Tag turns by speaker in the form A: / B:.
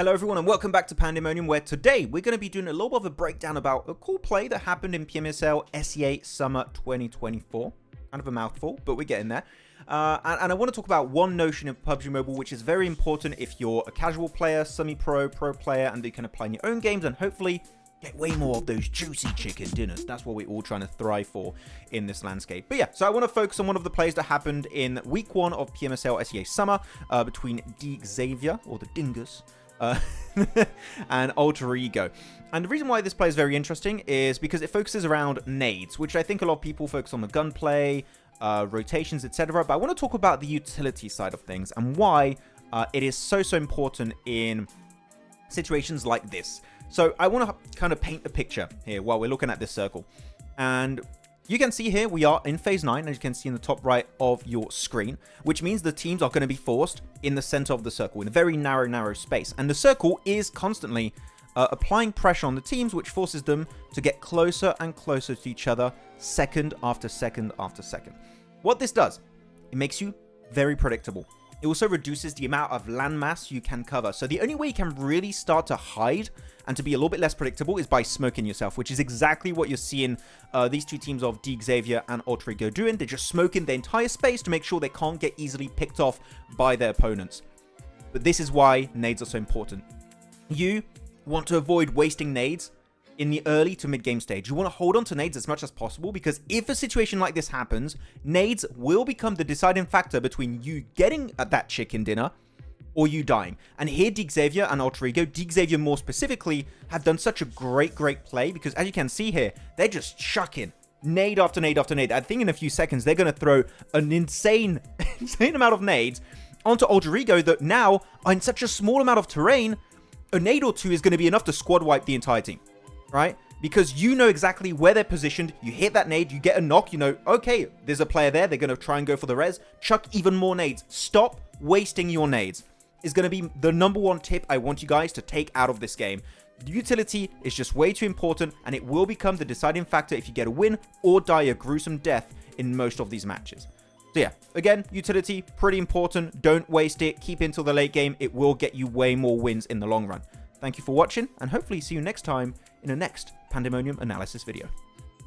A: Hello everyone and welcome back to Pandemonium, where today we're going to be doing a little bit of a breakdown about a cool play that happened in PMSL SEA Summer 2024. Kind of a mouthful, but we're getting there. And I want to talk about one notion in PUBG Mobile, which is very important if you're a casual player, semi-pro, pro player, and you can apply in your own games and hopefully get way more of those juicy chicken dinners. That's what we're all trying to thrive for in this landscape. But yeah, so I want to focus on one of the plays that happened in week 1 of PMSL SEA Summer between Xavier, or the Dingus, and Alter Ego. And the reason why this play is very interesting is because it focuses around nades, which I think a lot of people focus on the gunplay, rotations, etc. But I want to talk about the utility side of things and why it is so important in situations like this. So I want to kind of paint the picture here while we're looking at this circle. And you can see here we are in phase 9, as you can see in the top right of your screen, which means the teams are going to be forced in the center of the circle in a very narrow space. And the circle is constantly applying pressure on the teams, which forces them to get closer and closer to each other second after second after second. What this does, it makes you very predictable. It also reduces the amount of landmass you can cover. So the only way you can really start to hide and to be a little bit less predictable is by smoking yourself, which is exactly what you're seeing these two teams of Xavier and Alter Ego doing. They're just smoking the entire space to make sure they can't get easily picked off by their opponents. But this is why nades are so important. You want to avoid wasting nades in the early to mid-game stage. You want to hold on to nades as much as possible, because if a situation like this happens, nades will become the deciding factor between you getting that chicken dinner or you dying. And here Xavier and Alter Ego, Xavier more specifically, have done such a great play, because as you can see here, they're just chucking nade after nade after nade. I think in a few seconds they're going to throw an insane amount of nades onto Alter Ego that now are in such a small amount of terrain, a nade or two is going to be enough to squad wipe the entire team. Right? Because you know exactly where they're positioned. You hit that nade, you get a knock, you know, okay, there's a player there. They're going to try and go for the res. Chuck even more nades. Stop wasting your nades is going to be the #1 tip I want you guys to take out of this game. The utility is just way too important, and it will become the deciding factor if you get a win or die a gruesome death in most of these matches. So yeah, again, utility, pretty important. Don't waste it. Keep it until the late game. It will get you way more wins in the long run. Thank you for watching, and hopefully see you next time in the next Pandemonium analysis video.